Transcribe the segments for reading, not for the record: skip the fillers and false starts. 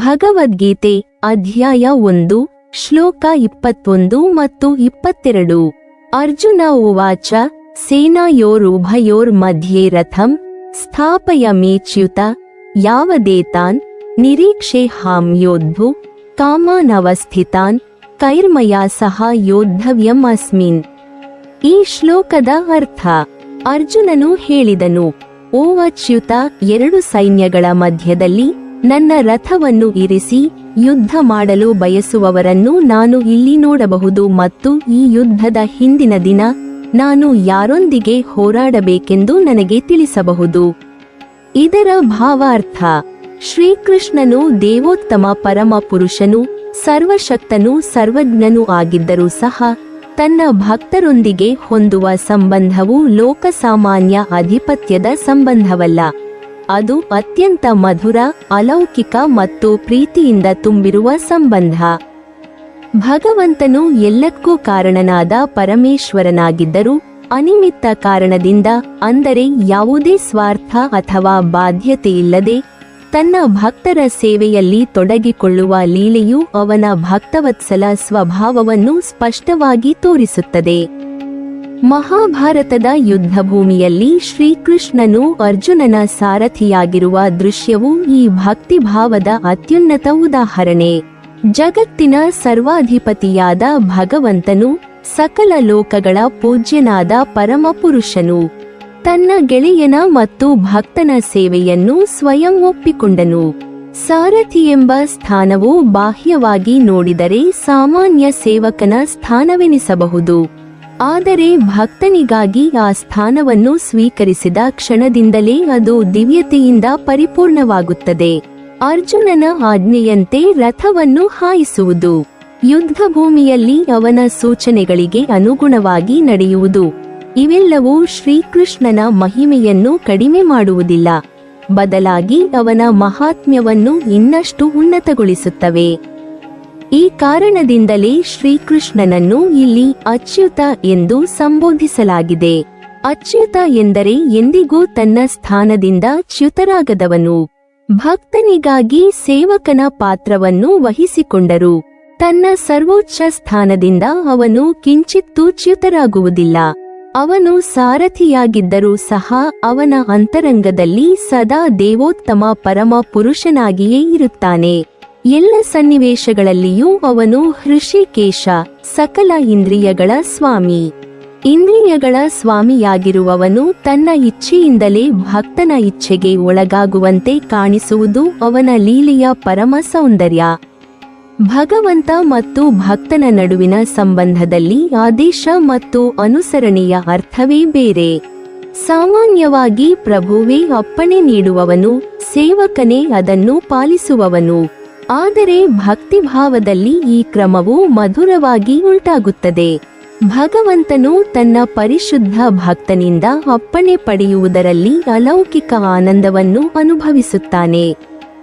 ಭಗವದ್ಗೀತೆ ಅಧ್ಯಾಯ 1 ಶ್ಲೋಕ 21 ಮತ್ತು 22. ಅರ್ಜುನ ಉವಾಚ ಸೇನಾಯೋರುಭಯೋರ್ಮಧ್ಯೆ ರಥಂ ಸ್ಥಾಪಯಾಮ್ಯಚ್ಯುತ ಯಾವದೇತಾನ್ ನಿರೀಕ್ಷೇಹಾಂ ಯೋದ್ಧು ಕಾಮಾನವಸ್ಥಿತಾನ್ ಕೈರ್ಮಯಾ ಸಹ ಯೋದ್ಧವ್ಯಂ ಅಸ್ಮಿನ್. ಈ ಶ್ಲೋಕದ ಅರ್ಥ: ಅರ್ಜುನನು ಹೇಳಿದನು, ಓ ಅಚ್ಯುತ, ಎರಡು ಸೈನ್ಯಗಳ ಮಧ್ಯದಲ್ಲಿ ನನ್ನ ರಥವನ್ನು ಇರಿಸಿ ಯುದ್ಧ ಮಾಡಲು ಬಯಸುವವರನ್ನು ನಾನು ಇಲ್ಲಿ ನೋಡಬಹುದು ಮತ್ತು ಈ ಯುದ್ಧದ ಹಿಂದಿನ ದಿನ ನಾನು ಯಾರೊಂದಿಗೆ ಹೋರಾಡಬೇಕೆಂದು ನನಗೆ ತಿಳಿಸಬಹುದು. ಇದರ ಭಾವಾರ್ಥ: ಶ್ರೀಕೃಷ್ಣನು ದೇವೋತ್ತಮ ಪರಮ ಪುರುಷನು, ಸರ್ವಶಕ್ತನೂ ಸರ್ವಜ್ಞನೂ ಆಗಿದ್ದರೂ ಸಹ ತನ್ನ ಭಕ್ತರೊಂದಿಗೆ ಹೊಂದುವ ಸಂಬಂಧವು ಲೋಕಸಾಮಾನ್ಯ ಅಧಿಪತ್ಯದ ಸಂಬಂಧವಲ್ಲ. ಅದು ಅತ್ಯಂತ ಮಧುರ, ಅಲೌಕಿಕ ಮತ್ತು ಪ್ರೀತಿಯಿಂದ ತುಂಬಿರುವ ಸಂಬಂಧ. ಭಗವಂತನು ಎಲ್ಲಕ್ಕೂ ಕಾರಣನಾದ ಪರಮೇಶ್ವರನಾಗಿದ್ದರೂ ಅನಿಮಿತ್ತ ಕಾರಣದಿಂದ, ಅಂದರೆ ಯಾವುದೇ ಸ್ವಾರ್ಥ ಅಥವಾ ಬಾಧ್ಯತೆಯಿಲ್ಲದೆ ತನ್ನ ಭಕ್ತರ ಸೇವೆಯಲ್ಲಿ ತೊಡಗಿಕೊಳ್ಳುವ ಲೀಲೆಯು ಅವನ ಭಕ್ತವತ್ಸಲ ಸ್ವಭಾವವನ್ನು ಸ್ಪಷ್ಟವಾಗಿ ತೋರಿಸುತ್ತದೆ. ಮಹಾಭಾರತದ ಯುದ್ಧಭೂಮಿಯಲ್ಲಿ ಶ್ರೀಕೃಷ್ಣನು ಅರ್ಜುನನ ಸಾರಥಿಯಾಗಿರುವ ದೃಶ್ಯವು ಈ ಭಕ್ತಿಭಾವದ ಅತ್ಯುನ್ನತ ಉದಾಹರಣೆ. ಜಗತ್ತಿನ ಸರ್ವಾಧಿಪತಿಯಾದ ಭಗವಂತನು, ಸಕಲ ಲೋಕಗಳ ಪೂಜ್ಯನಾದ ಪರಮಪುರುಷನು, ತನ್ನ ಗೆಳೆಯನ ಮತ್ತು ಭಕ್ತನ ಸೇವೆಯನ್ನು ಸ್ವಯಂ ಒಪ್ಪಿಕೊಂಡನು. ಸಾರಥಿ ಎಂಬ ಸ್ಥಾನವು ಬಾಹ್ಯವಾಗಿ ನೋಡಿದರೆ ಸಾಮಾನ್ಯ ಸೇವಕನ ಸ್ಥಾನವೆನಿಸಬಹುದು. ಆದರೆ ಭಕ್ತನಿಗಾಗಿ ಆ ಸ್ಥಾನವನ್ನು ಸ್ವೀಕರಿಸಿದ ಕ್ಷಣದಿಂದಲೇ ಅದು ದಿವ್ಯತೆಯಿಂದ ಪರಿಪೂರ್ಣವಾಗುತ್ತದೆ. ಅರ್ಜುನನ ಆಜ್ಞೆಯಂತೆ ರಥವನ್ನು ಹಾಯಿಸುವುದು, ಯುದ್ಧಭೂಮಿಯಲ್ಲಿ ಅವನ ಸೂಚನೆಗಳಿಗೆ ಅನುಗುಣವಾಗಿ ನಡೆಯುವುದು, ಇವೆಲ್ಲವೂ ಶ್ರೀಕೃಷ್ಣನ ಮಹಿಮೆಯನ್ನು ಕಡಿಮೆ ಮಾಡುವುದಿಲ್ಲ, ಬದಲಾಗಿ ಅವನ ಮಹಾತ್ಮ್ಯವನ್ನು ಇನ್ನಷ್ಟು ಉನ್ನತಗೊಳಿಸುತ್ತವೆ. ಈ ಕಾರಣದಿಂದಲೇ ಶ್ರೀಕೃಷ್ಣನನ್ನು ಇಲ್ಲಿ ಅಚ್ಯುತ ಎಂದು ಸಂಬೋಧಿಸಲಾಗಿದೆ. ಅಚ್ಯುತ ಎಂದರೆ ಎಂದಿಗೂ ತನ್ನ ಸ್ಥಾನದಿಂದ ಚ್ಯುತರಾಗದವನು. ಭಕ್ತನಿಗಾಗಿ ಸೇವಕನ ಪಾತ್ರವನ್ನು ವಹಿಸಿಕೊಂಡರು. ತನ್ನ ಸರ್ವೋಚ್ಚ ಸ್ಥಾನದಿಂದ ಅವನು ಕಿಂಚಿತ್ತೂ ಚ್ಯುತರಾಗುವುದಿಲ್ಲ. ಅವನು ಸಾರಥಿಯಾಗಿದ್ದರೂ ಸಹ ಅವನ ಅಂತರಂಗದಲ್ಲಿ ಸದಾ ದೇವೋತ್ತಮ ಪರಮ ಪುರುಷನಾಗಿಯೇ ಇರುತ್ತಾನೆ. ಎಲ್ಲ ಸನ್ನಿವೇಶಗಳಲ್ಲಿಯೂ ಅವನು ಹೃಷಿಕೇಶ, ಸಕಲ ಇಂದ್ರಿಯಗಳ ಸ್ವಾಮಿ. ಇಂದ್ರಿಯಗಳ ಸ್ವಾಮಿಯಾಗಿರುವವನು ತನ್ನ ಇಚ್ಛೆಯಿಂದಲೇ ಭಕ್ತನ ಇಚ್ಛೆಗೆ ಒಳಗಾಗುವಂತೆ ಕಾಣಿಸುವುದು ಅವನ ಲೀಲೆಯ ಪರಮ ಸೌಂದರ್ಯ. ಭಗವಂತ ಮತ್ತು ಭಕ್ತನ ನಡುವಿನ ಸಂಬಂಧದಲ್ಲಿ ಆದೇಶ ಮತ್ತು ಅನುಸರಣೆಯ ಅರ್ಥವೇ ಬೇರೆ. ಸಾಮಾನ್ಯವಾಗಿ ಪ್ರಭುವೇ ಅಪ್ಪಣೆ ನೀಡುವವನು, ಸೇವಕನೇ ಅದನ್ನು ಪಾಲಿಸುವವನು. ಆದರೆ ಭಕ್ತಿಭಾವದಲ್ಲಿ ಈ ಕ್ರಮವು ಮಧುರವಾಗಿ ಉಂಟಾಗುತ್ತದೆ. ಭಗವಂತನು ತನ್ನ ಪರಿಶುದ್ಧ ಭಕ್ತನಿಂದ ಅಪ್ಪಣೆ ಪಡೆಯುವುದರಲ್ಲಿ ಅಲೌಕಿಕ ಆನಂದವನ್ನು ಅನುಭವಿಸುತ್ತಾನೆ.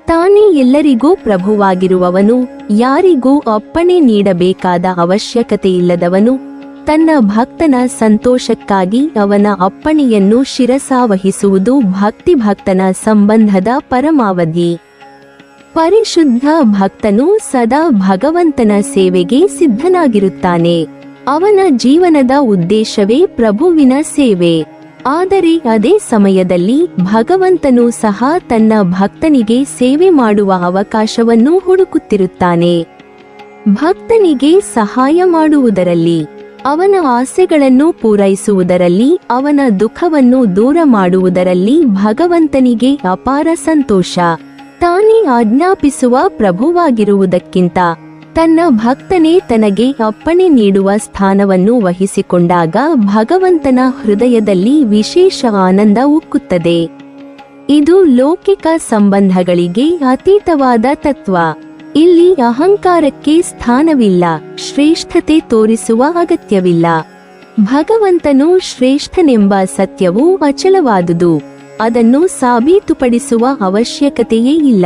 ತಾನೇ ಎಲ್ಲರಿಗೂ ಪ್ರಭುವಾಗಿರುವವನು, ಯಾರಿಗೂ ಅಪ್ಪಣೆ ನೀಡಬೇಕಾದ ಅವಶ್ಯಕತೆಯಿಲ್ಲದವನು, ತನ್ನ ಭಕ್ತನ ಸಂತೋಷಕ್ಕಾಗಿ ಅವನ ಅಪ್ಪಣೆಯನ್ನು ಶಿರಸಾವಹಿಸುವುದು ಭಕ್ತಿಭಕ್ತನ ಸಂಬಂಧದ ಪರಮಾವಧಿ. ಪರಿಶುದ್ಧ ಭಕ್ತನು ಸದಾ ಭಗವಂತನ ಸೇವೆಗೆ ಸಿದ್ಧನಾಗಿರುತ್ತಾನೆ. ಅವನ ಜೀವನದ ಉದ್ದೇಶವೇ ಪ್ರಭುವಿನ ಸೇವೆ. ಆದರೆ ಅದೇ ಸಮಯದಲ್ಲಿ ಭಗವಂತನು ಸಹ ತನ್ನ ಭಕ್ತನಿಗೆ ಸೇವೆ ಮಾಡುವ ಅವಕಾಶವನ್ನು ಹುಡುಕುತ್ತಿರುತ್ತಾನೆ. ಭಕ್ತನಿಗೆ ಸಹಾಯ ಮಾಡುವುದರಲ್ಲಿ, ಅವನ ಆಸೆಗಳನ್ನು ಪೂರೈಸುವುದರಲ್ಲಿ, ಅವನ ದುಃಖವನ್ನು ದೂರ ಮಾಡುವುದರಲ್ಲಿ ಭಗವಂತನಿಗೆ ಅಪಾರ ಸಂತೋಷ. ತಾನೇ ಆಜ್ಞಾಪಿಸುವ ಪ್ರಭುವಾಗಿರುವುದಕ್ಕಿಂತ ತನ್ನ ಭಕ್ತನೇ ತನಗೆ ಅಪ್ಪಣೆ ನೀಡುವ ಸ್ಥಾನವನ್ನು ವಹಿಸಿಕೊಂಡಾಗ ಭಗವಂತನ ಹೃದಯದಲ್ಲಿ ವಿಶೇಷ ಆನಂದ ಉಕ್ಕುತ್ತದೆ. ಇದು ಲೌಕಿಕ ಸಂಬಂಧಗಳಿಗೆ ಅತೀತವಾದ ತತ್ವ. ಇಲ್ಲಿ ಅಹಂಕಾರಕ್ಕೆ ಸ್ಥಾನವಿಲ್ಲ, ಶ್ರೇಷ್ಠತೆ ತೋರಿಸುವ ಅಗತ್ಯವಿಲ್ಲ. ಭಗವಂತನು ಶ್ರೇಷ್ಠನೆಂಬ ಸತ್ಯವು ಅಚಲವಾದುದು. ಅದನ್ನು ಸಾಬೀತುಪಡಿಸುವ ಅವಶ್ಯಕತೆಯೇ ಇಲ್ಲ.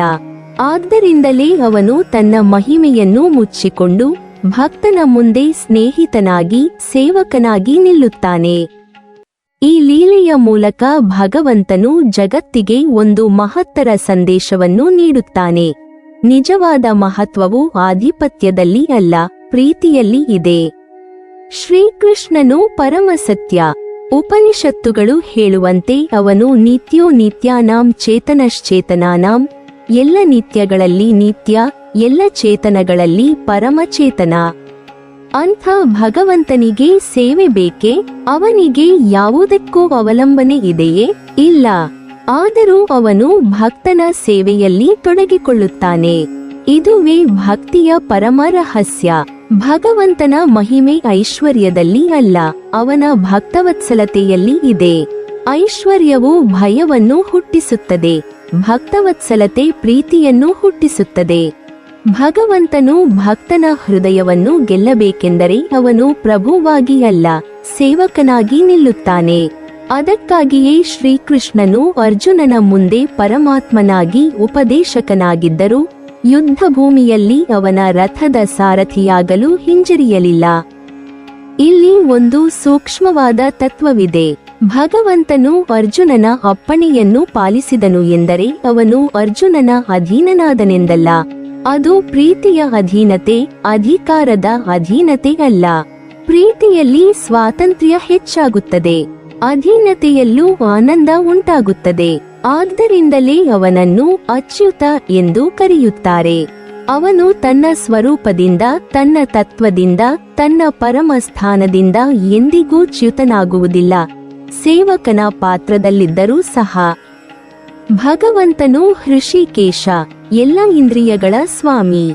ಆದ್ದರಿಂದಲೇ ಅವನು ತನ್ನ ಮಹಿಮೆಯನ್ನು ಮುಚ್ಚಿಕೊಂಡು ಭಕ್ತನ ಮುಂದೆ ಸ್ನೇಹಿತನಾಗಿ, ಸೇವಕನಾಗಿ ನಿಲ್ಲುತ್ತಾನೆ. ಈ ಲೀಲೆಯ ಮೂಲಕ ಭಗವಂತನು ಜಗತ್ತಿಗೆ ಒಂದು ಮಹತ್ತರ ಸಂದೇಶವನ್ನು ನೀಡುತ್ತಾನೆ. ನಿಜವಾದ ಮಹತ್ವವು ಆಧಿಪತ್ಯದಲ್ಲಿ ಅಲ್ಲ, ಪ್ರೀತಿಯಲ್ಲಿ ಇದೆ. ಶ್ರೀಕೃಷ್ಣನು ಪರಮಸತ್ಯ. ಉಪನಿಷತ್ತುಗಳು ಹೇಳುವಂತೆ ಅವನು ನಿತ್ಯೋ ನಿತ್ಯಾನಾಂ ಚೇತನಶ್ಚೇತನಾನಾಂ, ಎಲ್ಲ ನಿತ್ಯಗಳಲ್ಲಿ ನಿತ್ಯ, ಎಲ್ಲ ಚೇತನಗಳಲ್ಲಿ ಪರಮಚೇತನ. ಅಂಥ ಭಗವಂತನಿಗೆ ಸೇವೆ ಬೇಕೇ? ಅವನಿಗೆ ಯಾವುದಕ್ಕೂ ಅವಲಂಬನೆ ಇದೆಯೇ? ಇಲ್ಲ. ಆದರೂ ಅವನು ಭಕ್ತನ ಸೇವೆಯಲ್ಲಿ ತೊಡಗಿಕೊಳ್ಳುತ್ತಾನೆ. ಇದುವೇ ಭಕ್ತಿಯ ಪರಮ ರಹಸ್ಯ. ಭಗವಂತನ ಮಹಿಮೆ ಐಶ್ವರ್ಯದಲ್ಲಿ ಅಲ್ಲ, ಅವನ ಭಕ್ತವತ್ಸಲತೆಯಲ್ಲಿ ಇದೆ. ಐಶ್ವರ್ಯವು ಭಯವನ್ನು ಹುಟ್ಟಿಸುತ್ತದೆ, ಭಕ್ತವತ್ಸಲತೆ ಪ್ರೀತಿಯನ್ನು ಹುಟ್ಟಿಸುತ್ತದೆ. ಭಗವಂತನು ಭಕ್ತನ ಹೃದಯವನ್ನು ಗೆಲ್ಲಬೇಕೆಂದರೆ ಅವನು ಪ್ರಭುವಾಗಿ ಅಲ್ಲ, ಸೇವಕನಾಗಿ ನಿಲ್ಲುತ್ತಾನೆ. ಅದಕ್ಕಾಗಿಯೇ ಶ್ರೀಕೃಷ್ಣನು ಅರ್ಜುನನ ಮುಂದೆ ಪರಮಾತ್ಮನಾಗಿ ಉಪದೇಶಕನಾಗಿದ್ದರೂ ಯುದ್ಧ ಭೂಮಿಯಲ್ಲಿ ಅವನ ರಥದ ಸಾರಥಿಯಾಗಲು ಹಿಂಜರಿಯಲಿಲ್ಲ. ಇಲ್ಲಿ ಒಂದು ಸೂಕ್ಷ್ಮವಾದ ತತ್ವವಿದೆ. ಭಗವಂತನು ಅರ್ಜುನನ ಅಪ್ಪಣೆಯನ್ನು ಪಾಲಿಸಿದನು ಎಂದರೆ ಅವನು ಅರ್ಜುನನ ಅಧೀನನಾದನೆಂದಲ್ಲ. ಅದು ಪ್ರೀತಿಯ ಅಧೀನತೆ, ಅಧಿಕಾರದ ಅಧೀನತೆ ಅಲ್ಲ. ಪ್ರೀತಿಯಲ್ಲಿ ಸ್ವಾತಂತ್ರ್ಯ ಹೆಚ್ಚಾಗುತ್ತದೆ, ಅಧೀನತೆಯಲ್ಲೂ ಆನಂದ ಉಂಟಾಗುತ್ತದೆ. ಆದ್ದರಿಂದಲೇ ಅವನನ್ನು ಅಚ್ಯುತ ಎಂದು ಕರೆಯುತ್ತಾರೆ. ಅವನು ತನ್ನ ಸ್ವರೂಪದಿಂದ, ತನ್ನ ತತ್ವದಿಂದ, ತನ್ನ ಪರಮ ಸ್ಥಾನದಿಂದ ಎಂದಿಗೂ ಚ್ಯುತನಾಗುವುದಿಲ್ಲ, ಸೇವಕನ ಪಾತ್ರದಲ್ಲಿದ್ದರೂ ಸಹ. ಭಗವಂತನು ಹೃಷಿಕೇಶ, ಎಲ್ಲ ಇಂದ್ರಿಯಗಳ ಸ್ವಾಮಿ.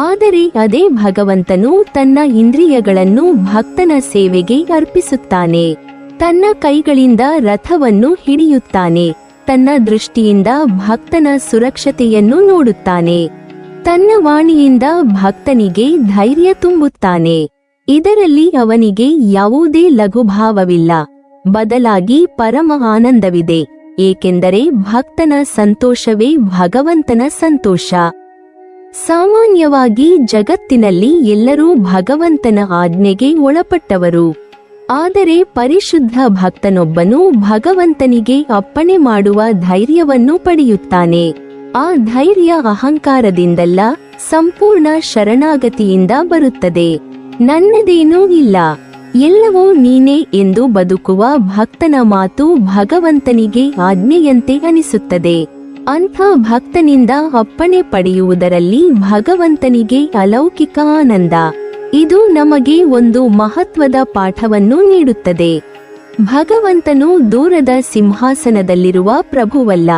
ಆದರೆ ಅದೇ ಭಗವಂತನು ತನ್ನ ಇಂದ್ರಿಯಗಳನ್ನು ಭಕ್ತನ ಸೇವೆಗೆ ಅರ್ಪಿಸುತ್ತಾನೆ. ತನ್ನ ಕೈಗಳಿಂದ ರಥವನ್ನು ಹಿಡಿಯುತ್ತಾನೆ, ತನ್ನ ದೃಷ್ಟಿಯಿಂದ ಭಕ್ತನ ಸುರಕ್ಷತೆಯನ್ನು ನೋಡುತ್ತಾನೆ, ತನ್ನ ವಾಣಿಯಿಂದ ಭಕ್ತನಿಗೆ ಧೈರ್ಯ ತುಂಬುತ್ತಾನೆ. ಇದರಲ್ಲಿ ಅವನಿಗೆ ಯಾವುದೇ ಲಘುಭಾವವಿಲ್ಲ, ಬದಲಾಗಿ ಪರಮ ಆನಂದವಿದೆ. ಏಕೆಂದರೆ ಭಕ್ತನ ಸಂತೋಷವೇ ಭಗವಂತನ ಸಂತೋಷ. ಸಾಮಾನ್ಯವಾಗಿ ಜಗತ್ತಿನಲ್ಲಿ ಎಲ್ಲರೂ ಭಗವಂತನ ಆಜ್ಞೆಗೆ ಒಳಪಟ್ಟವರು. ಆದರೆ ಪರಿಶುದ್ಧ ಭಕ್ತನೊಬ್ಬನು ಭಗವಂತನಿಗೆ ಅಪ್ಪಣೆ ಮಾಡುವ ಧೈರ್ಯವನ್ನು ಪಡೆಯುತ್ತಾನೆ. ಆ ಧೈರ್ಯ ಅಹಂಕಾರದಿಂದಲ್ಲ, ಸಂಪೂರ್ಣ ಶರಣಾಗತಿಯಿಂದ ಬರುತ್ತದೆ. ನನ್ನದೇನೂ ಇಲ್ಲ, ಎಲ್ಲವೂ ನೀನೇ ಎಂದು ಬದುಕುವ ಭಕ್ತನ ಮಾತು ಭಗವಂತನಿಗೆ ಆಜ್ಞೆಯಂತೆ ಅನಿಸುತ್ತದೆ. ಅಂಥ ಭಕ್ತನಿಂದ ಅಪ್ಪಣೆ ಪಡೆಯುವುದರಲ್ಲಿ ಭಗವಂತನಿಗೆ ಅಲೌಕಿಕ ಆನಂದ. ಇದು ನಮಗೆ ಒಂದು ಮಹತ್ವದ ಪಾಠವನ್ನು ನೀಡುತ್ತದೆ. ಭಗವಂತನು ದೂರದ ಸಿಂಹಾಸನದಲ್ಲಿರುವ ಪ್ರಭುವಲ್ಲ,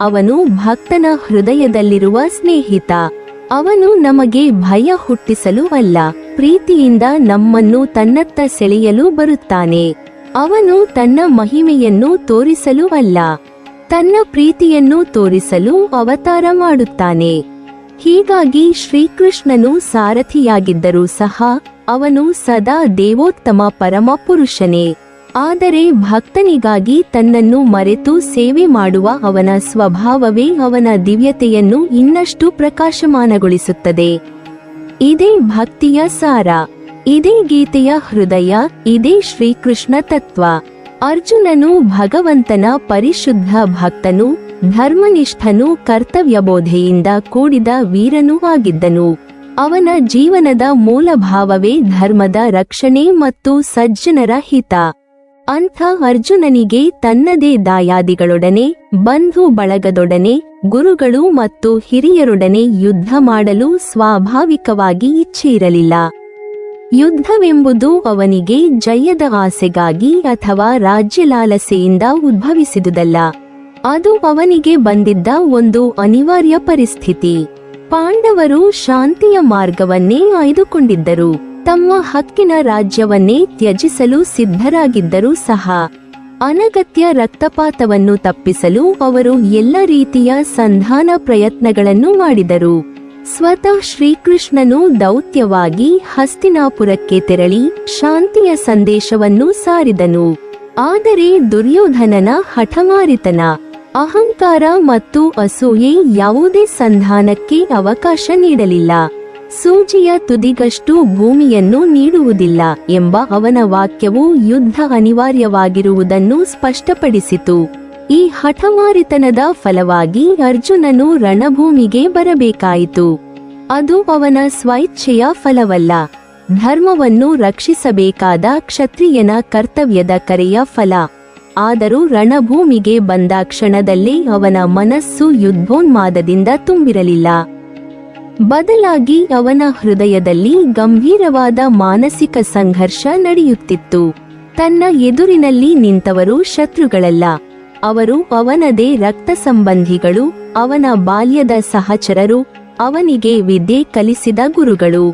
ಅವನು ಭಕ್ತನ ಹೃದಯದಲ್ಲಿರುವ ಸ್ನೇಹಿತ. ಅವನು ನಮಗೆ ಭಯ ಹುಟ್ಟಿಸಲು ಅಲ್ಲ, ಪ್ರೀತಿಯಿಂದ ನಮ್ಮನ್ನು ತನ್ನತ್ತ ಸೆಳೆಯಲು ಬರುತ್ತಾನೆ. ಅವನು ತನ್ನ ಮಹಿಮೆಯನ್ನು ತೋರಿಸಲು ಅಲ್ಲ, ತನ್ನ ಪ್ರೀತಿಯನ್ನು ತೋರಿಸಲು ಅವತಾರ ಮಾಡುತ್ತಾನೆ. ಹೀಗಾಗಿ ಶ್ರೀಕೃಷ್ಣನು ಸಾರಥಿಯಾಗಿದ್ದರೂ ಸಹ ಅವನು ಸದಾ ದೇವೋತ್ತಮ ಪರಮ ಪುರುಷನೇ. ಆದರೆ ಭಕ್ತನಿಗಾಗಿ ತನ್ನನ್ನು ಮರೆತು ಸೇವೆ ಮಾಡುವ ಅವನ ಸ್ವಭಾವವೇ ಅವನ ದಿವ್ಯತೆಯನ್ನು ಇನ್ನಷ್ಟು ಪ್ರಕಾಶಮಾನಗೊಳಿಸುತ್ತದೆ. ಇದೇ ಭಕ್ತಿಯ ಸಾರ, ಇದೇ ಗೀತೆಯ ಹೃದಯ, ಇದೇ ಶ್ರೀಕೃಷ್ಣ ತತ್ವ. ಅರ್ಜುನನು ಭಗವಂತನ ಪರಿಶುದ್ಧ ಭಕ್ತನು, ಧರ್ಮನಿಷ್ಠನು, ಕರ್ತವ್ಯಬೋಧೆಯಿಂದ ಕೂಡಿದ ವೀರನೂ ಆಗಿದ್ದನು. ಅವನ ಜೀವನದ ಮೂಲಭಾವವೇ ಧರ್ಮದ ರಕ್ಷಣೆ ಮತ್ತು ಸಜ್ಜನರ ಹಿತ. ಅಂಥ ಅರ್ಜುನನಿಗೆ ತನ್ನದೇ ದಾಯಾದಿಗಳೊಡನೆ, ಬಂಧು ಬಳಗದೊಡನೆ, ಗುರುಗಳು ಮತ್ತು ಹಿರಿಯರೊಡನೆ ಯುದ್ಧ ಮಾಡಲು ಸ್ವಾಭಾವಿಕವಾಗಿ ಇಚ್ಛೆ ಇರಲಿಲ್ಲ. ಯುದ್ಧವೆಂಬುದು ಅವನಿಗೆ ಜಯದ ಆಸೆಗಾಗಿ ಅಥವಾ ರಾಜ್ಯಲಾಲಸೆಯಿಂದ ಉದ್ಭವಿಸಿದುದಲ್ಲ. ಅದು ಅವನಿಗೆ ಬಂದಿದ್ದ ಒಂದು ಅನಿವಾರ್ಯ ಪರಿಸ್ಥಿತಿ. ಪಾಂಡವರು ಶಾಂತಿಯ ಮಾರ್ಗವನ್ನೇ ಆಯ್ದುಕೊಂಡಿದ್ದರು. ತಮ್ಮ ಹಕ್ಕಿನ ರಾಜ್ಯವನ್ನೇ ತ್ಯಜಿಸಲು ಸಿದ್ಧರಾಗಿದ್ದರೂ ಸಹ ಅನಗತ್ಯ ರಕ್ತಪಾತವನ್ನು ತಪ್ಪಿಸಲು ಅವರು ಎಲ್ಲ ರೀತಿಯ ಸಂಧಾನ ಪ್ರಯತ್ನಗಳನ್ನು ಮಾಡಿದರು. ಸ್ವತಃ ಶ್ರೀಕೃಷ್ಣನು ದೌತ್ಯವಾಗಿ ಹಸ್ತಿನಾಪುರಕ್ಕೆ ತೆರಳಿ ಶಾಂತಿಯ ಸಂದೇಶವನ್ನು ಸಾರಿದನು. ಆದರೆ ದುರ್ಯೋಧನನ ಹಠಮಾರಿತನ, ಅಹಂಕಾರ ಮತ್ತು ಅಸೂಯೆ ಯಾವುದೇ ಸಂಧಾನಕ್ಕೆ ಅವಕಾಶ ನೀಡಲಿಲ್ಲ. ಸೂಜಿಯ ತುದಿಗಷ್ಟು ಭೂಮಿಯನ್ನು ನೀಡುವುದಿಲ್ಲ ಎಂಬ ಅವನ ವಾಕ್ಯವು ಯುದ್ಧ ಅನಿವಾರ್ಯವಾಗಿರುವುದನ್ನು ಸ್ಪಷ್ಟಪಡಿಸಿತು. ಈ ಹಠಮಾರಿತನದ ಫಲವಾಗಿ ಅರ್ಜುನನು ರಣಭೂಮಿಗೆ ಬರಬೇಕಾಯಿತು. ಅದು ಅವನ ಸ್ವಇಚ್ಛೆಯ ಫಲವಲ್ಲ, ಧರ್ಮವನ್ನು ರಕ್ಷಿಸಬೇಕಾದ ಕ್ಷತ್ರಿಯನ ಕರ್ತವ್ಯದ ಕರೆಯ ಫಲ. ಆದರೂ ರಣಭೂಮಿಗೆ ಬಂದ ಕ್ಷಣದಲ್ಲೇ ಅವನ ಮನಸ್ಸು ಯುದ್ಧೋನ್ಮಾದದಿಂದ ತುಂಬಿರಲಿಲ್ಲ. ಬದಲಾಗಿ ಅವನ ಹೃದಯದಲ್ಲಿ ಗಂಭೀರವಾದ ಮಾನಸಿಕ ಸಂಘರ್ಷ ನಡೆಯುತ್ತಿತ್ತು. ತನ್ನ ಎದುರಿನಲ್ಲಿ ನಿಂತವರು ಶತ್ರುಗಳಲ್ಲ, ಅವರು ಅವನದೇ ರಕ್ತ ಸಂಬಂಧಿಗಳು, ಅವನ ಬಾಲ್ಯದ ಸಹಚರರು, ಅವನಿಗೆ ವಿದ್ಯೆ ಕಲಿಸಿದ ಗುರುಗಳು.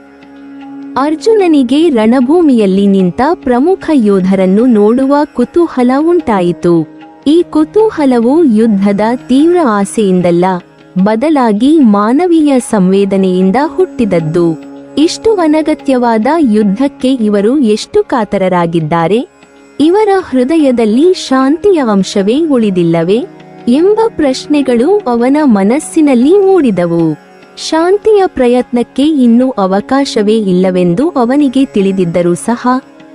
ಅರ್ಜುನನಿಗೆ ರಣಭೂಮಿಯಲ್ಲಿ ನಿಂತ ಪ್ರಮುಖ ಯೋಧರನ್ನು ನೋಡುವ ಕುತೂಹಲ ಉಂಟಾಯಿತು. ಈ ಕುತೂಹಲವು ಯುದ್ಧದ ತೀವ್ರ ಆಸೆಯಿಂದಲ್ಲ, ಬದಲಾಗಿ ಮಾನವೀಯ ಸಂವೇದನೆಯಿಂದ ಹುಟ್ಟಿದದ್ದು. ಇಷ್ಟು ಅನಗತ್ಯವಾದ ಯುದ್ಧಕ್ಕೆ ಇವರು ಎಷ್ಟು ಕಾತರರಾಗಿದ್ದಾರೆ? ಇವರ ಹೃದಯದಲ್ಲಿ ಶಾಂತಿಯ ಅಂಶವೇ ಉಳಿದಿಲ್ಲವೇ ಎಂಬ ಪ್ರಶ್ನೆಗಳು ಅವನ ಮನಸ್ಸಿನಲ್ಲಿ ಮೂಡಿದವು. ಶಾಂತಿಯ ಪ್ರಯತ್ನಕ್ಕೆ ಇನ್ನೂ ಅವಕಾಶವೇ ಇಲ್ಲವೆಂದು ಅವನಿಗೆ ತಿಳಿದಿದ್ದರೂ ಸಹ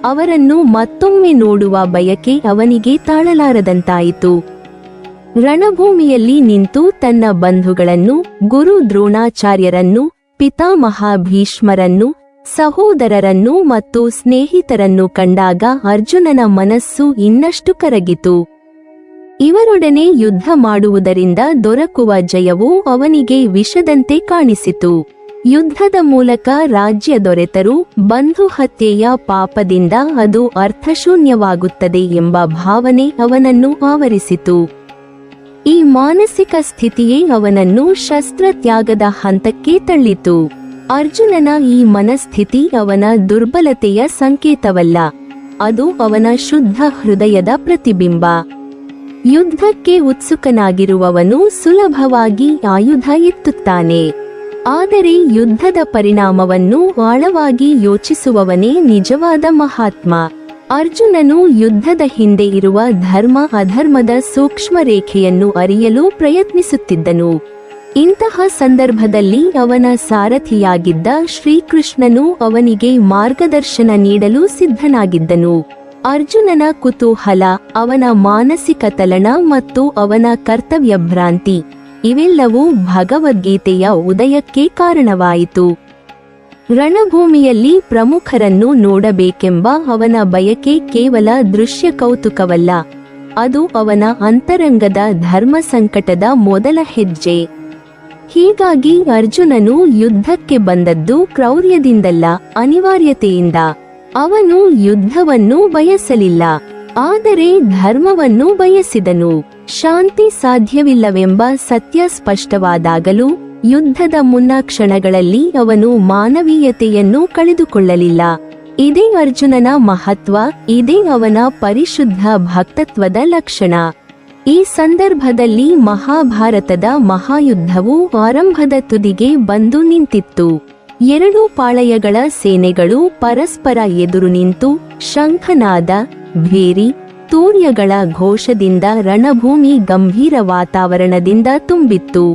ಅವರನ್ನು ಮತ್ತೊಮ್ಮೆ ನೋಡುವ ಬಯಕೆ ಅವನಿಗೆ ತಾಳಲಾರದಂತಾಯಿತು. ರಣಭೂಮಿಯಲ್ಲಿ ನಿಂತು ತನ್ನ ಬಂಧುಗಳನ್ನು, ಗುರು ದ್ರೋಣಾಚಾರ್ಯರನ್ನು, ಪಿತಾಮಹ ಭೀಷ್ಮರನ್ನು, ಸಹೋದರರನ್ನು ಮತ್ತು ಸ್ನೇಹಿತರನ್ನು ಕಂಡಾಗ ಅರ್ಜುನನ ಮನಸ್ಸು ಇನ್ನಷ್ಟು ಕರಗಿತು. ಇವರೊಡನೆ ಯುದ್ಧ ಮಾಡುವುದರಿಂದ ದೊರಕುವ ಜಯವು ಅವನಿಗೆ ವಿಷದಂತೆ ಕಾಣಿಸಿತು. ಯುದ್ಧದ ಮೂಲಕ ರಾಜ್ಯ ದೊರೆತರೂ ಬಂಧು ಹತ್ಯೆಯ ಪಾಪದಿಂದ ಅದು ಅರ್ಥಶೂನ್ಯವಾಗುತ್ತದೆ ಎಂಬ ಭಾವನೆ ಅವನನ್ನು ಆವರಿಸಿತು. ಈ ಮಾನಸಿಕ ಸ್ಥಿತಿಯೇ ಅವನನ್ನು ಶಸ್ತ್ರತ್ಯಾಗದ ಹಂತಕ್ಕೆ ತಳ್ಳಿತು. ಅರ್ಜುನನ ಈ ಮನಸ್ಥಿತಿ ಅವನ ದುರ್ಬಲತೆಯ ಸಂಕೇತವಲ್ಲ, ಅದು ಅವನ ಶುದ್ಧ ಹೃದಯದ ಪ್ರತಿಬಿಂಬ. ಯುದ್ಧಕ್ಕೆ ಉತ್ಸುಕನಾಗಿರುವವನು ಸುಲಭವಾಗಿ ಆಯುಧ ಎತ್ತುತ್ತಾನೆ, ಆದರೆ ಯುದ್ಧದ ಪರಿಣಾಮವನ್ನು ಆಳವಾಗಿ ಯೋಚಿಸುವವನೇ ನಿಜವಾದ ಮಹಾತ್ಮ. ಅರ್ಜುನನು ಯುದ್ಧದ ಹಿಂದೆ ಇರುವ ಧರ್ಮ ಅಧರ್ಮದ ಸೂಕ್ಷ್ಮ ರೇಖೆಯನ್ನು ಅರಿಯಲು ಪ್ರಯತ್ನಿಸುತ್ತಿದ್ದನು. ಇಂತಹ ಸಂದರ್ಭದಲ್ಲಿ ಅವನ ಸಾರಥಿಯಾಗಿದ್ದ ಶ್ರೀಕೃಷ್ಣನು ಅವನಿಗೆ ಮಾರ್ಗದರ್ಶನ ನೀಡಲು ಸಿದ್ಧನಾಗಿದ್ದನು. ಅರ್ಜುನನ ಕುತೂಹಲ, ಅವನ ಮಾನಸಿಕ ತಲಣ ಮತ್ತು ಅವನ ಕರ್ತವ್ಯ ಭ್ರಾಂತಿ ಇವೆಲ್ಲವೂ ಭಗವದ್ಗೀತೆಯ ಉದಯಕ್ಕೆ ಕಾರಣವಾಯಿತು. ರಣಭೂಮಿಯಲ್ಲಿ ಪ್ರಮುಖರನ್ನು ನೋಡಬೇಕೆಂಬ ಅವನ ಬಯಕೆ ಕೇವಲ ದೃಶ್ಯ ಕೌತುಕವಲ್ಲ, ಅದು ಅವನ ಅಂತರಂಗದ ಧರ್ಮ ಸಂಕಟದ ಮೊದಲ ಹೆಜ್ಜೆ. ಹೀಗಾಗಿ ಅರ್ಜುನನು ಯುದ್ಧಕ್ಕೆ ಬಂದದ್ದು ಕ್ರೌರ್ಯದಿಂದಲ್ಲ, ಅನಿವಾರ್ಯತೆಯಿಂದ. ಅವನು ಯುದ್ಧವನ್ನು ಬಯಸಲಿಲ್ಲ, ಆದರೆ ಧರ್ಮವನ್ನು ಬಯಸಿದನು. ಶಾಂತಿ ಸಾಧ್ಯವಿಲ್ಲವೆಂಬ ಸತ್ಯ ಸ್ಪಷ್ಟವಾದಾಗಲೂ ಯುದ್ಧದ ಮುನ್ನ ಕ್ಷಣಗಳಲ್ಲಿ ಅವನು ಮಾನವೀಯತೆಯನ್ನು ಕಳೆದುಕೊಳ್ಳಲಿಲ್ಲ. ಇದೇ ಅರ್ಜುನನ ಮಹತ್ವ, ಇದೇ ಅವನ ಪರಿಶುದ್ಧ ಭಕ್ತತ್ವದ ಲಕ್ಷಣ. ಈ ಸಂದರ್ಭದಲ್ಲಿ ಮಹಾಭಾರತದ ಮಹಾಯುದ್ಧವು ಆರಂಭದ ತುದಿಗೆ ಬಂದು ನಿಂತಿತ್ತು. ಎರಡು ಪಾಳಯಗಳ ಸೇನೆಗಳು ಪರಸ್ಪರ ಎದುರು ನಿಂತು ಶಂಖನಾದ, ಭೇರಿ, ತೂರ್ಯಗಳ ಘೋಷದಿಂದ ರಣಭೂಮಿ ಗಂಭೀರ ವಾತಾವರಣದಿಂದ ತುಂಬಿತ್ತು.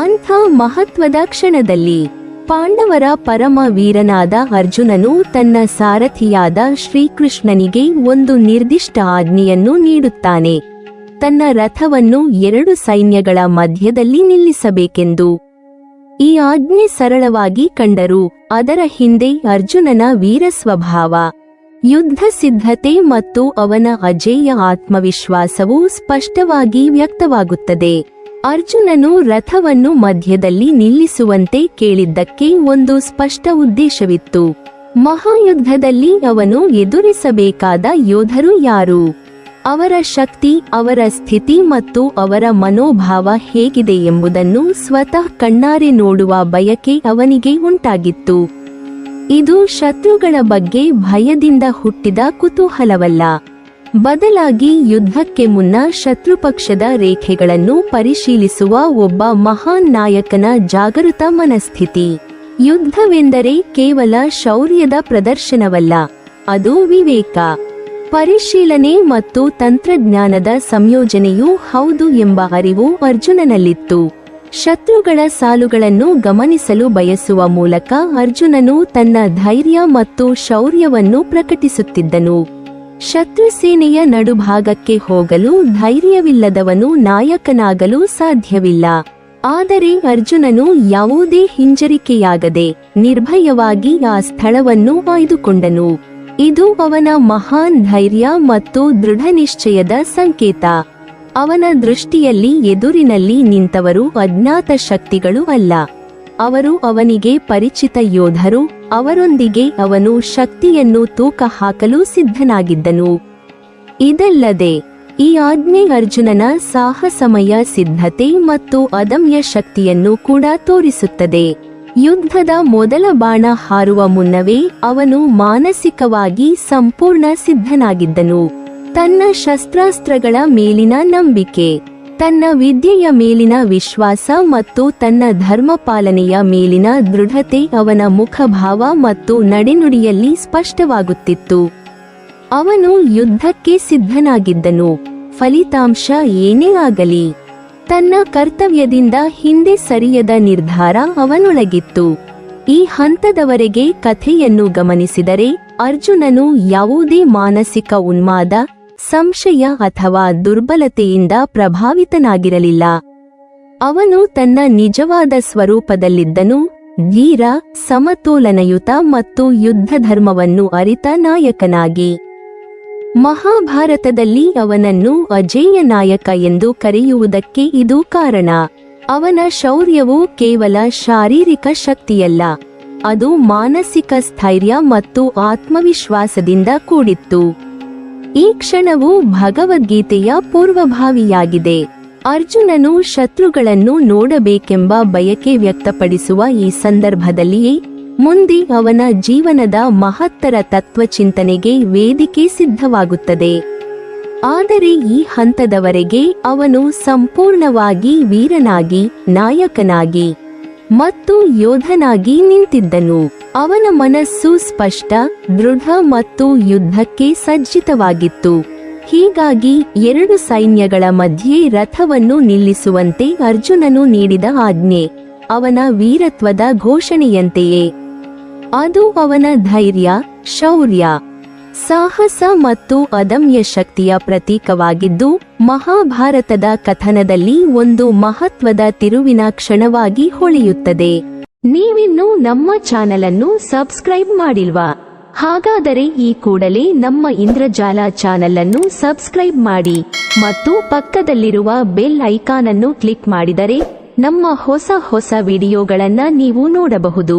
ಅಂಥ ಮಹತ್ವದ ಕ್ಷಣದಲ್ಲಿ ಪಾಂಡವರ ಪರಮ ವೀರನಾದ ಅರ್ಜುನನು ತನ್ನ ಸಾರಥಿಯಾದ ಶ್ರೀಕೃಷ್ಣನಿಗೆ ಒಂದು ನಿರ್ದಿಷ್ಟ ಆಜ್ಞೆಯನ್ನು ನೀಡುತ್ತಾನೆ, ತನ್ನ ರಥವನ್ನು ಎರಡು ಸೈನ್ಯಗಳ ಮಧ್ಯದಲ್ಲಿ ನಿಲ್ಲಿಸಬೇಕೆಂದು. ಈ ಆಜ್ಞೆ ಸರಳವಾಗಿ ಕಂಡರೂ ಅದರ ಹಿಂದೆ ಅರ್ಜುನನ ವೀರ ಸ್ವಭಾವ, ಯುದ್ಧ ಸಿದ್ಧತೆ ಮತ್ತು ಅವನ ಅಜೇಯ ಆತ್ಮವಿಶ್ವಾಸವು ಸ್ಪಷ್ಟವಾಗಿ ವ್ಯಕ್ತವಾಗುತ್ತದೆ. ಅರ್ಜುನನು ರಥವನ್ನು ಮಧ್ಯದಲ್ಲಿ ನಿಲ್ಲಿಸುವಂತೆ ಕೇಳಿದ್ದಕ್ಕೆ ಒಂದು ಸ್ಪಷ್ಟ ಉದ್ದೇಶವಿತ್ತು. ಮಹಾಯುದ್ಧದಲ್ಲಿ ಅವನು ಎದುರಿಸಬೇಕಾದ ಯೋಧರು ಯಾರು? ಅವರ ಶಕ್ತಿ, ಅವರ ಸ್ಥಿತಿ ಮತ್ತು ಅವರ ಮನೋಭಾವ ಹೇಗಿದೆ ಎಂಬುದನ್ನು ಸ್ವತಃ ಕಣ್ಣಾರೆ ನೋಡುವ ಬಯಕೆ ಅವನಿಗೆ ಉಂಟಾಗಿತ್ತು. ಇದು ಶತ್ರುಗಳ ಬಗ್ಗೆ ಭಯದಿಂದ ಹುಟ್ಟಿದ ಕುತೂಹಲವಲ್ಲ, ಬದಲಾಗಿ ಯುದ್ಧಕ್ಕೆ ಮುನ್ನ ಶತ್ರುಪಕ್ಷದ ರೇಖೆಗಳನ್ನು ಪರಿಶೀಲಿಸುವ ಒಬ್ಬ ಮಹಾನ್ ನಾಯಕನ ಜಾಗೃತ ಮನಸ್ಥಿತಿ. ಯುದ್ಧವೆಂದರೆ ಕೇವಲ ಶೌರ್ಯದ ಪ್ರದರ್ಶನವಲ್ಲ, ಅದು ವಿವೇಕ, ಪರಿಶೀಲನೆ ಮತ್ತು ತಂತ್ರಜ್ಞಾನದ ಸಂಯೋಜನೆಯೂ ಹೌದು ಎಂಬ ಅರಿವು ಅರ್ಜುನನಲ್ಲಿತ್ತು. ಶತ್ರುಗಳ ಸಾಲುಗಳನ್ನು ಗಮನಿಸಲು ಬಯಸುವ ಮೂಲಕ ಅರ್ಜುನನು ತನ್ನ ಧೈರ್ಯ ಮತ್ತು ಶೌರ್ಯವನ್ನು ಪ್ರಕಟಿಸುತ್ತಿದ್ದನು. ಶತ್ರುಸೇನೆಯ ನಡುಭಾಗಕ್ಕೆ ಹೋಗಲು ಧೈರ್ಯವಿಲ್ಲದವನು ನಾಯಕನಾಗಲು ಸಾಧ್ಯವಿಲ್ಲ. ಆದರೆ ಅರ್ಜುನನು ಯಾವುದೇ ಹಿಂಜರಿಕೆಯಾಗದೆ ನಿರ್ಭಯವಾಗಿ ಆ ಸ್ಥಳವನ್ನು ಆಯ್ದುಕೊಂಡನು. ಇದು ಅವನ ಮಹಾನ್ ಧೈರ್ಯ ಮತ್ತು ದೃಢನಿಶ್ಚಯದ ಸಂಕೇತ. ಅವನ ದೃಷ್ಟಿಯಲ್ಲಿ ಎದುರಿನಲ್ಲಿ ನಿಂತವರು ಅಜ್ಞಾತ ಶಕ್ತಿಗಳು ಅಲ್ಲ, ಅವರು ಅವನಿಗೆ ಪರಿಚಿತ ಯೋಧರು. ಅವರೊಂದಿಗೆ ಅವನು ಶಕ್ತಿಯನ್ನು ತೂಕ ಹಾಕಲು ಸಿದ್ಧನಾಗಿದ್ದನು. ಇದಲ್ಲದೆ ಈ ಆಜ್ಞೆ ಅರ್ಜುನನ ಸಾಹಸಮಯ ಸಿದ್ಧತೆ ಮತ್ತು ಅದಮ್ಯ ಶಕ್ತಿಯನ್ನು ಕೂಡ ತೋರಿಸುತ್ತದೆ. ಯುದ್ಧದ ಮೊದಲ ಬಾಣ ಹಾರುವ ಮುನ್ನವೇ ಅವನು ಮಾನಸಿಕವಾಗಿ ಸಂಪೂರ್ಣ ಸಿದ್ಧನಾಗಿದ್ದನು. ತನ್ನ ಶಸ್ತ್ರಾಸ್ತ್ರಗಳ ಮೇಲಿನ ನಂಬಿಕೆ, ತನ್ನ ವಿದ್ಯೆಯ ಮೇಲಿನ ವಿಶ್ವಾಸ ಮತ್ತು ತನ್ನ ಧರ್ಮಪಾಲನೆಯ ಮೇಲಿನ ದೃಢತೆ ಅವನ ಮುಖಭಾವ ಮತ್ತು ನಡೆನುಡಿಯಲ್ಲಿ ಸ್ಪಷ್ಟವಾಗುತ್ತಿತ್ತು. ಅವನು ಯುದ್ಧಕ್ಕೆ ಸಿದ್ಧನಾಗಿದ್ದನು, ಫಲಿತಾಂಶ ಏನೇ ಆಗಲಿ. ತನ್ನ ಕರ್ತವ್ಯದಿಂದ ಹಿಂದೆ ಸರಿಯದ ನಿರ್ಧಾರ ಅವನೊಳಗಿತ್ತು. ಈ ಹಂತದವರೆಗೆ ಕಥೆಯನ್ನು ಗಮನಿಸಿದರೆ ಅರ್ಜುನನು ಯಾವುದೇ ಮಾನಸಿಕ ಉನ್ಮಾದ, ಸಂಶಯ ಅಥವಾ ದುರ್ಬಲತೆಯಿಂದ ಪ್ರಭಾವಿತನಾಗಿರಲಿಲ್ಲ. ಅವನು ತನ್ನ ನಿಜವಾದ ಸ್ವರೂಪದಲ್ಲಿದ್ದನು, ಧೀರ, ಸಮತೋಲನಯುತ ಮತ್ತು ಯುದ್ಧ ಧರ್ಮವನ್ನು ಅರಿತ ನಾಯಕನಾಗಿ. ಮಹಾಭಾರತದಲ್ಲಿ ಅವನನ್ನು ಅಜೇಯ ನಾಯಕ ಎಂದು ಕರೆಯುವುದಕ್ಕೆ ಇದು ಕಾರಣ. ಅವನ ಶೌರ್ಯವು ಕೇವಲ ಶಾರೀರಿಕ ಶಕ್ತಿಯಲ್ಲ, ಅದು ಮಾನಸಿಕ ಸ್ಥೈರ್ಯ ಮತ್ತು ಆತ್ಮವಿಶ್ವಾಸದಿಂದ ಕೂಡಿತ್ತು. ಈ ಕ್ಷಣವು ಭಗವದ್ಗೀತೆಯ ಪೂರ್ವಭಾವಿಯಾಗಿದೆ. ಅರ್ಜುನನು ಶತ್ರುಗಳನ್ನು ನೋಡಬೇಕೆಂಬ ಬಯಕೆ ವ್ಯಕ್ತಪಡಿಸುವ ಈ ಸಂದರ್ಭದಲ್ಲಿಯೇ ಮುಂದೆ ಅವನ ಜೀವನದ ಮಹತ್ತರ ತತ್ವಚಿಂತನೆಗೆ ವೇದಿಕೆ ಸಿದ್ಧವಾಗುತ್ತದೆ. ಆದರೆ ಈ ಹಂತದವರೆಗೆ ಅವನು ಸಂಪೂರ್ಣವಾಗಿ ವೀರನಾಗಿ, ನಾಯಕನಾಗಿ ಮತ್ತು ಯೋಧನಾಗಿ ನಿಂತಿದ್ದನು. ಅವನ ಮನಸ್ಸು ಸ್ಪಷ್ಟ, ದೃಢ ಮತ್ತು ಯುದ್ಧಕ್ಕೆ ಸಜ್ಜಿತವಾಗಿತ್ತು. ಹೀಗಾಗಿ ಎರಡು ಸೈನ್ಯಗಳ ಮಧ್ಯೆ ರಥವನ್ನು ನಿಲ್ಲಿಸುವಂತೆ ಅರ್ಜುನನು ನೀಡಿದ ಆಜ್ಞೆ ಅವನ ವೀರತ್ವದ ಘೋಷಣೆಯಂತೆಯೇ. ಅದು ಅವನ ಧೈರ್ಯ, ಶೌರ್ಯ, ಸಾಹಸ ಮತ್ತು ಅದಮ್ಯ ಶಕ್ತಿಯ ಪ್ರತೀಕವಾಗಿದ್ದು, ಮಹಾಭಾರತದ ಕಥನದಲ್ಲಿ ಒಂದು ಮಹತ್ವದ ತಿರುವಿನ ಕ್ಷಣವಾಗಿ ಹೊಳೆಯುತ್ತದೆ. ನೀವಿನ್ನೂ ನಮ್ಮ ಚಾನೆಲ್ ಅನ್ನು ಸಬ್ಸ್ಕ್ರೈಬ್ ಮಾಡಿಲ್ವಾ? ಹಾಗಾದರೆ ಈ ಕೂಡಲೇ ನಮ್ಮ ಇಂದ್ರಜಾಲ ಚಾನೆಲ್ ಅನ್ನು ಸಬ್ಸ್ಕ್ರೈಬ್ ಮಾಡಿ ಮತ್ತು ಪಕ್ಕದಲ್ಲಿರುವ ಬೆಲ್ ಐಕಾನ್ ಅನ್ನು ಕ್ಲಿಕ್ ಮಾಡಿದರೆ ನಮ್ಮ ಹೊಸ ವಿಡಿಯೋಗಳನ್ನು ನೀವು ನೋಡಬಹುದು.